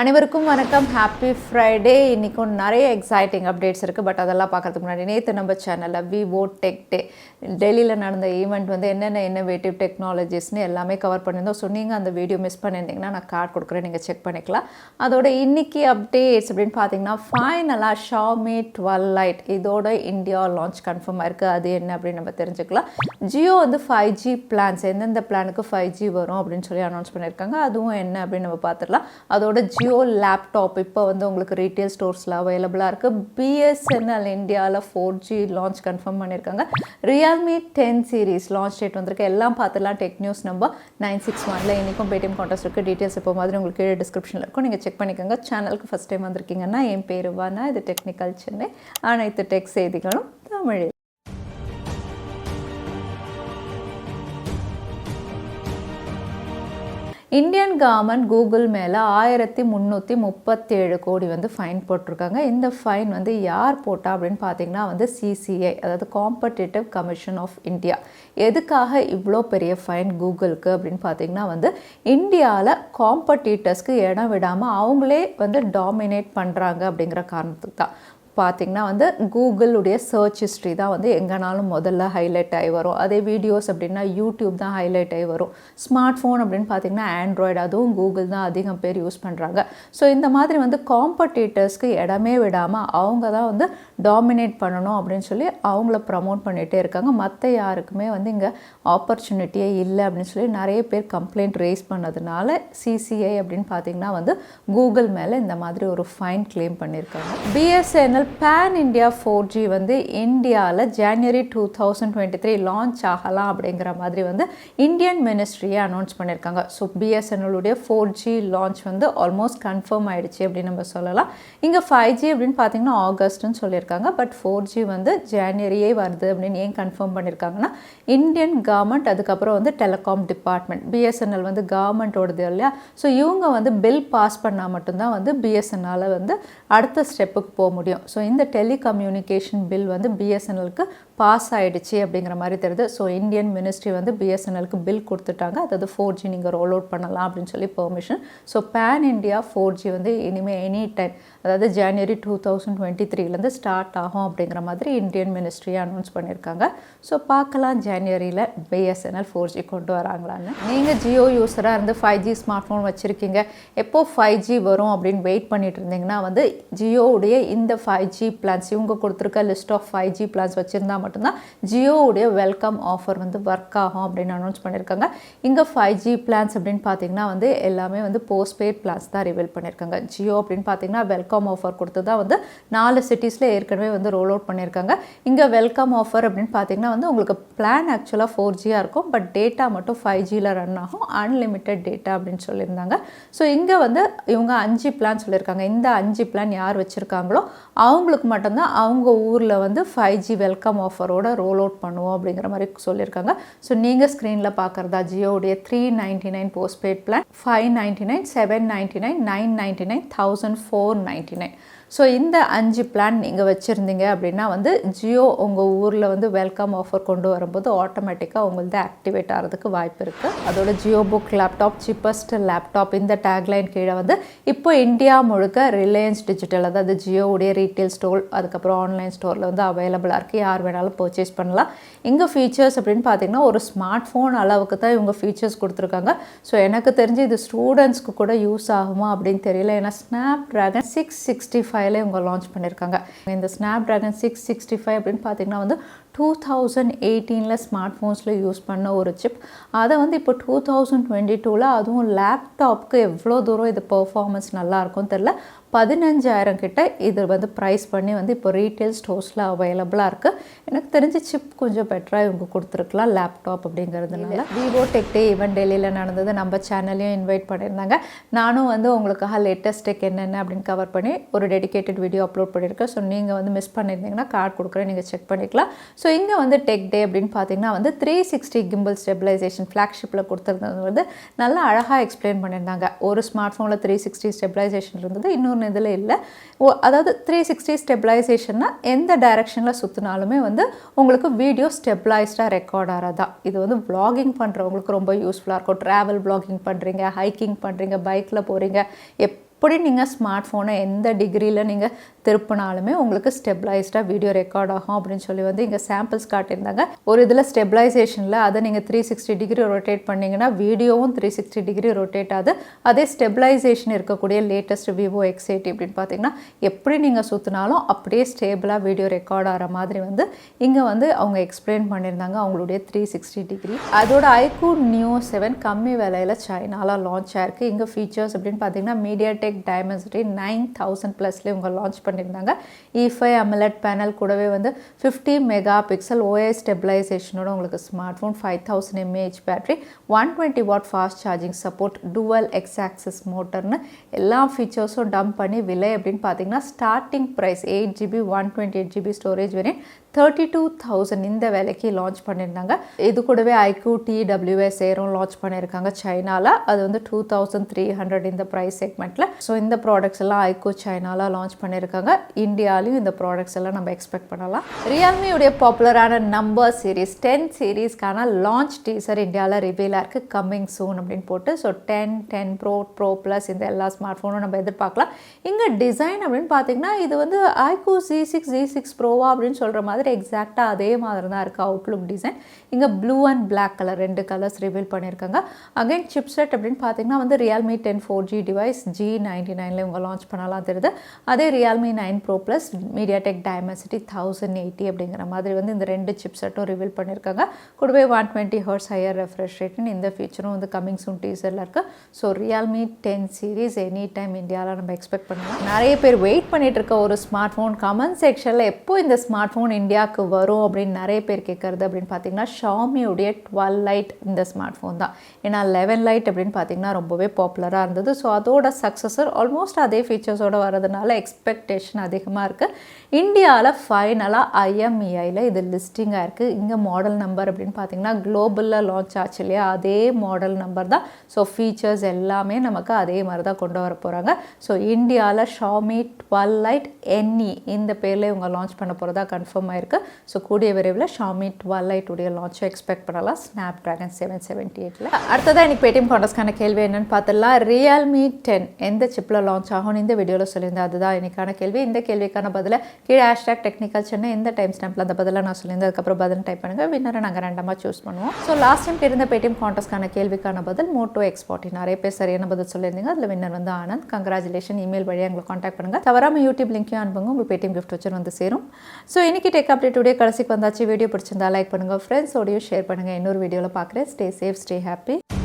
அனைவருக்கும் வணக்கம். Happy Friday. இன்றைக்கும் நிறைய எக்ஸைட்டிங் அப்டேட்ஸ் இருக்குது. பட் அதெல்லாம் பார்க்கறதுக்கு முன்னாடி நேற்று நம்ம சேனலில் விவோ டெக் டே டெல்லியில் நடந்த ஈவெண்ட் வந்து என்னென்ன இன்னோவேட்டிவ் டெக்னாலஜிஸ்னு எல்லாமே கவர் பண்ணியிருந்தோம். ஸோ நீங்கள் அந்த வீடியோ மிஸ் பண்ணியிருந்தீங்கன்னா நான் கார்டு கொடுக்குறேன், நீங்கள் செக் பண்ணிக்கலாம். அதோட இன்றைக்கி அப்டேட்ஸ் அப்படின்னு பார்த்தீங்கன்னா ஃபைனலாக Xiaomi 12 Lite இதோட இந்தியா லான்ச் கன்ஃபார்ம் ஆயிருக்கு. அது என்ன அப்படின்னு நம்ம தெரிஞ்சுக்கலாம். ஜியோ வந்து 5G பிளான்ஸ் எந்தெந்த பிளானுக்கு 5G வரும் அப்படின்னு சொல்லி அனௌன்ஸ் பண்ணியிருக்காங்க. அதுவும் என்ன அப்படின்னு நம்ம பார்த்துடலாம். அதோட ஜியோ லேப்டாப் இப்போ வந்து உங்களுக்கு ரீட்டைல் ஸ்டோர்ஸில் அவைலபிளாக இருக்குது. BSNL இந்தியாவில் 4G லான்ச் கன்ஃபார்ம் பண்ணியிருக்காங்க. Realme 10 சீரீஸ் லான்ச் டேட் வந்திருக்கு. எல்லாம் பார்த்துலாம். டெக் நியூஸ் நம்பர் 961 இன்றைக்கும் பேடிஎம் கான்டெஸ்ட் இருக்குது. டீட்டெயில்ஸ் இப்போ மாதிரி உங்களுக்கு கீழே டிஸ்கிரிப்ஷனில் இருக்கும், நீங்கள் செக் பண்ணிக்கோங்க. சேனலுக்கு ஃபஸ்ட் டைம் வந்திருக்கீங்கன்னா என் பேர் வானா, இது டெக்னிக்கல் சென்னை. அனைத்து டெக் செய்திகளும் தமிழில். இந்தியன் கவர்மெண்ட் கூகுள் மேலே 1337 கோடி வந்து ஃபைன் போட்டிருக்காங்க. இந்த ஃபைன் வந்து யார் போட்டா அப்படின்னு பார்த்தீங்கன்னா வந்து CCI, அதாவது காம்படிட்டிவ் கமிஷன் ஆஃப் இந்தியா. எதுக்காக இவ்வளோ பெரிய ஃபைன் கூகுளுக்கு அப்படின்னு பார்த்தீங்கன்னா வந்து இந்தியாவில் காம்படிட்டர்ஸ்க்கு இடம் விடாமல் அவங்களே வந்து டாமினேட் பண்ணுறாங்க அப்படிங்கிற காரணத்துக்கு தான். பார்த்திங்கன்னா வந்து கூகுளுடைய சர்ச் ஹிஸ்ட்ரி தான் வந்து எங்கேனாலும் முதல்ல ஹைலைட் ஆகி வரும். அதே வீடியோஸ் அப்படின்னா யூடியூப் தான் ஹைலைட் ஆகி வரும். ஸ்மார்ட் ஃபோன் அப்படின்னு பார்த்திங்கன்னா ஆண்ட்ராய்டு, அதுவும் கூகுள் தான் அதிகம் பேர் யூஸ் பண்ணுறாங்க. ஸோ இந்த மாதிரி வந்து காம்படிட்டர்ஸ்க்கு இடமே விடாமல் அவங்க தான் வந்து டாமினேட் பண்ணணும் அப்படின்னு சொல்லி அவங்கள ப்ரமோட் பண்ணிகிட்டே இருக்காங்க. மற்ற யாருக்குமே வந்து இங்கே ஆப்பர்ச்சுனிட்டியே இல்லை அப்படின்னு சொல்லி நிறைய பேர் கம்ப்ளைண்ட் ரேஸ் பண்ணதுனால CCI அப்படின்னு பார்த்திங்கன்னா வந்து கூகுள் மேலே இந்த மாதிரி ஒரு ஃபைன் கிளைம் பண்ணியிருக்காங்க. BSNL பேன் இண்டியா 4G வந்து இந்தியாவில் ஜனவரி 2023 லான்ச் ஆகலாம் அப்படிங்கிற மாதிரி வந்து இந்தியன் மினிஸ்ட்ரியை அனௌன்ஸ் பண்ணியிருக்காங்க. ஸோ BSNLுடைய 4G லான்ச் வந்து ஆல்மோஸ்ட் கன்ஃபார்ம் ஆகிடுச்சு அப்படின்னு நம்ம சொல்லலாம். இங்கே 5G அப்படின்னு பார்த்தீங்கன்னா ஆகஸ்ட்னு சொல்லியிருக்காங்க. பட் 4G வந்து ஜனவரியே வருது அப்படின்னு ஏன் கன்ஃபார்ம் பண்ணியிருக்காங்கன்னா இந்தியன் கவர்மெண்ட், அதுக்கப்புறம் வந்து டெலிகாம் டிபார்ட்மெண்ட், BSNL வந்து கவர்மெண்ட்டோடது இல்லையா. ஸோ இவங்க வந்து பில் பாஸ் பண்ணால் மட்டும்தான் வந்து BSNL வந்து அடுத்த ஸ்டெப்புக்கு போக முடியும். ஸோ இந்த டெலிகம்யூனிகேஷன் பில் வந்து BSNLக்கு பாஸ் ஆகிடுச்சு அப்படிங்கிற மாதிரி தெரியுது. ஸோ இந்தியன் மினிஸ்ட்ரி வந்து BSNLக்கு பில் கொடுத்துட்டாங்க. அதாவது 4G நீங்கள் ரோல் அவுட் பண்ணலாம் அப்படின்னு சொல்லி permission. So pan India 4G வந்து இனிமேல் எனி டைம், அதாவது ஜனவரி 2023 ஸ்டார்ட் ஆகும் அப்படிங்கிற மாதிரி இந்தியன் மினிஸ்ட்ரியை அனௌன்ஸ் பண்ணியிருக்காங்க. ஸோ பார்க்கலாம் ஜனவரியில் BSNL 4G கொண்டு வராங்களான்னு. நீங்கள் ஜியோ யூஸராக இருந்து 5G ஸ்மார்ட் ஃபோன் வச்சுருக்கீங்க, எப்போ 5G வரும் அப்படின்னு வெயிட் பண்ணிட்டு இருந்தீங்கன்னா வந்து ஜியோவுடைய இந்த 5G பிளான்ஸ், இவங்க கொடுத்துருக்க லிஸ்ட் ஆஃப் 5G பிளான்ஸ் வச்சுருந்தா மட்டும்தான் ஜியோவுடைய வெல்கம் ஆஃபர் வந்து ஒர்க் ஆகும் அப்படின்னு அனௌன்ஸ் பண்ணியிருக்காங்க. இங்கே 5G பிளான்ஸ் அப்படின்னு பார்த்தீங்கன்னா வந்து எல்லாமே வந்து போஸ்ட்பெய்ட் பிளான்ஸ் தான் ரிவீல் பண்ணியிருக்காங்க. ஜியோ அப்படின்னு பார்த்தீங்கன்னா வெல்கம் ஆஃபர் கொடுத்து தான் வந்து 4 சிட்டிஸில் ஏற்கனவே வந்து ரோல் அவுட் பண்ணியிருக்காங்க. இங்கே வெல்கம் ஆஃபர் அப்படின்னு பார்த்தீங்கன்னா வந்து உங்களுக்கு பிளான் ஆக்சுவலாக 4Gயாக இருக்கும், பட் டேட்டா மட்டும் 5Gயில் ரன் ஆகும், அன்லிமிட்டெட் டேட்டா அப்படின்னு சொல்லியிருந்தாங்க. ஸோ இங்கே வந்து இவங்க 5 பிளான் சொல்லியிருக்காங்க. இந்த 5 பிளான் யார் வச்சுருக்காங்களோ அவங்களுக்கு மட்டும்தான் அவங்க ஊரில் வந்து 5G வெல்கம் ஆஃபரோட ரோல் அவுட் பண்ணுவோம் அப்படிங்கிற மாதிரி சொல்லியிருக்காங்க. ஸோ நீங்கள் ஸ்க்ரீனில் பார்க்குறதா ஜியோடைய 399 போஸ்ட்பெய்ட் பிளான், 599, 799, 999, 1499. ஸோ இந்த 5 பிளான் நீங்கள் வச்சுருந்தீங்க அப்படின்னா வந்து ஜியோ உங்கள் ஊரில் வந்து வெல்கம் ஆஃபர் கொண்டு வரும்போது ஆட்டோமேட்டிக்காக உங்களது ஆக்டிவேட் ஆகிறதுக்கு வாய்ப்பு இருக்குது. அதோட Jio book laptop, cheapest laptop, இந்த டேக்லைன் கீழே வந்து இப்போ இந்தியா முழுக்க ரிலையன்ஸ் டிஜிட்டல், அதாவது ஜியோவுடைய ரீட்டைல் ஸ்டோர், அதுக்கப்புறம் ஆன்லைன் ஸ்டோரில் வந்து அவைலபிளாக இருக்குது. யார் வேணாலும் பர்ச்சேஸ் பண்ணலாம். இங்கே ஃபீச்சர்ஸ் அப்படின்னு பார்த்தீங்கன்னா ஒரு ஸ்மார்ட் ஃபோன் அளவுக்கு தான் இவங்க ஃபீச்சர்ஸ் கொடுத்துருக்காங்க. ஸோ எனக்கு தெரிஞ்சு இது ஸ்டூடெண்ட்ஸ்க்கு கூட யூஸ் ஆகுமா அப்படின்னு தெரியல. ஏன்னா ஸ்னாப்ட்ராகன் 665 இவங்க லான்ச் பண்ணியிருக்காங்க. இந்த ஸ்னாப்ட்ராகன் 665 அப்படின்னு பார்த்தீங்கன்னா வந்து 2018 ஸ்மார்ட் ஃபோன்ஸில் யூஸ் பண்ண ஒரு சிப். அதை வந்து இப்போ 2022 அதுவும் லேப்டாப்க்கு எவ்வளோ தூரம் இது பெர்ஃபார்மன்ஸ் நல்லாயிருக்கும் தெரில. 15,000 கிட்ட இது வந்து ப்ரைஸ் பண்ணி வந்து இப்போ ரீட்டைல் ஸ்டோர்ஸில் அவைலபிளாக இருக்குது. எனக்கு தெரிஞ்ச சிப் கொஞ்சம் பெட்டராக இவங்க கொடுத்துருக்கலாம் லேப்டாப் அப்படிங்கிறதுனால. விவோ டெக் டே ஈவெண்ட் டெல்லியில் நடந்தது. நம்ம சேனல்லையும் இன்வைட் பண்ணியிருந்தாங்க. நானும் வந்து உங்களுக்காக லேட்டஸ்ட் டெக் என்னென்ன அப்படின்னு கவர் பண்ணி ஒரு டெடிகேட்டட் வீடியோ அப்லோட் பண்ணியிருக்கேன். ஸோ நீங்கள் வந்து மிஸ் பண்ணியிருந்தீங்கன்னா கார்டு கொடுக்குறேன், நீங்கள் செக் பண்ணிக்கலாம். ஸோ இங்கே வந்து டெக் டே அப்படின்னு பார்த்தீங்கன்னா வந்து 360 கிம்பிள் ஸ்டெபிலைசேஷன் ஃப்ளாக்ஷிப்பில் கொடுத்துருந்தது வந்து நல்லா அழகாக எக்ஸ்பிளைன் பண்ணியிருந்தாங்க. ஒரு ஸ்மார்ட் ஃபோனில் 360 ஸ்டெபிலைசேஷன் இருந்தது, இன்னொரு இதில் இல்லை. அதாவது 360 ஸ்டெபிலைசேஷன்னா எந்த டைரெக்ஷனில் சுற்றினாலுமே வந்து உங்களுக்கு வீடியோ ஸ்டெபிளைஸ்டாக ரெக்கார்ட் ஆகிறதா. இது வந்து வ்ளாகிங் பண்ணுறவங்களுக்கு ரொம்ப யூஸ்ஃபுல்லாக இருக்கும். ட்ராவல் வ்ளாகிங் பண்ணுறீங்க, ஹைக்கிங் பண்ணுறீங்க, பைக்கில் போகிறீங்க, எப்படி நீங்கள் ஸ்மார்ட் ஃபோனை எந்த டிகிரியில் நீங்கள் திருப்பினாலுமே உங்களுக்கு ஸ்டெபிளைஸ்டாக வீடியோ ரெக்கார்ட் ஆகும் அப்படின்னு சொல்லி வந்து இங்கே சாம்பிள்ஸ் காட்டியிருந்தாங்க. ஒரு இதில் ஸ்டெபிளைசேஷனில் அதை நீங்கள் 360 டிகிரி ரொட்டேட் பண்ணிங்கன்னா வீடியோவும் 360 டிகிரி ரொட்டேட் ஆகுது. அதே ஸ்டெபிளைசேஷன் இருக்கக்கூடிய லேட்டஸ்ட் விவோ X80 அப்படின்னு பார்த்தீங்கன்னா எப்படி நீங்கள் சுற்றினாலும் அப்படியே ஸ்டேபிளாக வீடியோ ரெக்கார்ட் ஆகிற மாதிரி வந்து இங்கே வந்து அவங்க எக்ஸ்பிளைன் பண்ணியிருந்தாங்க அவங்களுடைய 360 டிகிரி. அதோட iQOO Neo 7 கம்மி விலையில் சைனாவில் லான்ச் ஆயிருக்கு. இங்கே ஃபீச்சர்ஸ் அப்படின்னு பார்த்தீங்கன்னா MediaTek Dimensity 9000 ப்ளஸ்லேயே இவங்க லான்ச் பண்ணியிருந்தாங்க. E5 AMOLED பேனல் கூடவே வந்து 50 மெகா பிக்சல் OIS ஸ்டெபிளைசேஷனோட உங்களுக்கு smart phone, 5000 mAh battery, 120 watt fast charging support, dual X axis மோட்டர்னு எல்லா ஃபீச்சர்ஸும் டம்ப் பண்ணி விலை அப்படின்னு பார்த்தீங்கன்னா starting price 8GB 128GB storage variant 32,000 இந்த விலைக்கு லான்ச் பண்ணியிருந்தாங்க. இது கூடவே iQOO TWS ஏரும் லான்ச் பண்ணியிருக்காங்க சைனாவில். அது வந்து 2300 இந்த ப்ரைஸ் செக்மெண்ட்டில். ஸோ இந்த ப்ராடக்ட்ஸ் எல்லாம் iQOO சைனாவில் லான்ச் பண்ணியிருக்காங்க. இந்தியாலையும் இந்த ப்ராடக்ட்ஸ் எல்லாம் நம்ம எக்ஸ்பெக்ட் பண்ணலாம். ரியல்மியுடைய பாப்புலரான நம்பர் சீரீஸ் 10 சீரீஸ்க்கான லான்ச் டீசர் இந்தியாவில் ரிவீலாக இருக்குது. கம்மிங் சூன் அப்படின்னு போட்டு. ஸோ 10, 10 Pro, Pro Plus இந்த எல்லா ஸ்மார்ட் ஃபோனும் நம்ம எதிர்பார்க்கலாம். இங்கே டிசைன் அப்படின்னு பார்த்தீங்கன்னா இது வந்து iQOO Z6, Z6 Proவா அப்படின்னு சொல்கிற மாதிரி எக்ஸாக்டாக அதே மாதிரி தான் இருக்குது அவுட்லுக் டிசைன். இங்கே blue and black colour 2 colours reveal பண்ணியிருக்காங்க. அகைன் சிப்செட் அப்படின்னு பார்த்தீங்கன்னா வந்து Realme 10 4G டிவைஸ் G99 இவங்க லான்ச் பண்ணலாம் தெரியுது. அதே Realme 9 Pro Plus MediaTek Dimensity 1080 அப்படிங்கிற மாதிரி வந்து இந்த 2 சிப்செட்டும் ரிவீல் பண்ணியிருக்காங்க. கூடவே 120 Hz ஹையர் ரெஃப்ரெஷ் ரேட்னு இந்த ஃபீச்சரும் வந்து கம்மிங் சூன் டீசரில் இருக்குது. So Realme 10 series any time இந்தியாவில் நம்ம எக்ஸ்பெக்ட் பண்ணலாம். நிறைய பேர் வெயிட் பண்ணிட்டு இருக்க ஒரு ஸ்மார்ட் ஃபோன், கமெண்ட் செக்ஷனில் எப்போ இந்த ஸ்மார்ட் ஃபோன் இந்தியாவுக்கு வரும் அப்படின்னு நிறைய பேர் கேட்குறது அப்படின்னு பார்த்தீங்கன்னா ஷாமியுடைய 12 Lite இந்த ஸ்மார்ட் ஃபோன் தான். ஏன்னா 11 Lite அப்படின்னு பார்த்தீங்கன்னா ரொம்பவே பாப்புலராக இருந்தது. ஸோ அதோட சக்ஸஸர் ஆல்மோஸ்ட் அதே ஃபீச்சர்ஸோடு வரதுனால எக்ஸ்பெக்டேஷன் அதிகமாக இருக்குது. இந்தியாவில் ஃபைனலாக IMEIயில் இது லிஸ்டிங்காக இருக்குது. இங்கே மாடல் நம்பர் அப்படின்னு பார்த்தீங்கன்னா குளோபலில் லான்ச் ஆச்சு இல்லையா, அதே மாடல் நம்பர் தான். ஸோ ஃபீச்சர்ஸ் எல்லாமே நமக்கு அதே மாதிரி தான் கொண்டு வர போகிறாங்க. ஸோ இந்தியாவில் Xiaomi 12 Lite NE இந்த பேரில் இவங்க லான்ச் பண்ண போகிறதா கன்ஃபார்ம் ஆயிருக்கு. ஸோ கூடிய விரைவில் Xiaomi 12 Lite உடைய லான்ச்சை எக்ஸ்பெக்ட் பண்ணலாம் Snapdragon 778ல். அடுத்ததாக எனக்கு பேடிஎம் கான்டெஸ்ட்கான கேள்வி என்னன்னு பார்த்துடலாம். Realme 10 எந்த சிப்பில் லான்ச் ஆகும்னு இந்த வீடியோவில் சொல்லியிருந்தேன். அதுதான் எனக்கான கேள்வி. இந்த கேள்விக்கான பதிலை கீழே #Technical Chennai இந்த டைம் ஸ்டாம்பில் அந்த பதிலை நான் சொல்லியிருந்தேன். அதுக்கப்புறம் பதில் டைப் பண்ணுங்கள். வின்னரை நாங்கள் ரெண்டமாக சூஸ் பண்ணுவோம். ஸோ லாஸ்ட் டைம் இருந்த பேடிஎம் கான்டெஸ்ட்கான கேள்விக்கான பதில் Moto X40. நிறைய பேர் சரியான பதில் சொல்லியிருந்தீங்க. அதில் வின்னர் வந்து ஆனந்த். கங்க்ராச்சுலேஷன். இமெயில் வழியாக எங்களை கான்டாக்ட் பண்ணுங்கள். தவறாமல் யூடியூப் லிங்க்கையும் அனுப்புங்க. உங்களுக்கு பேடிஎம் கிஃப்ட் வச்சு வந்து சேரும். ஸோ இன்னைக்கு டெக் அப்டேட் டுடே கடைசிக்கு வந்தாச்சு. வீடியோ பிடிச்சிருந்தா லைக் பண்ணுங்கள், ஃப்ரெண்ட்ஸோடையும் ஷேர் பண்ணுங்கள். இன்னொரு வீடியோவில் பார்க்குறேன். Stay safe, stay happy.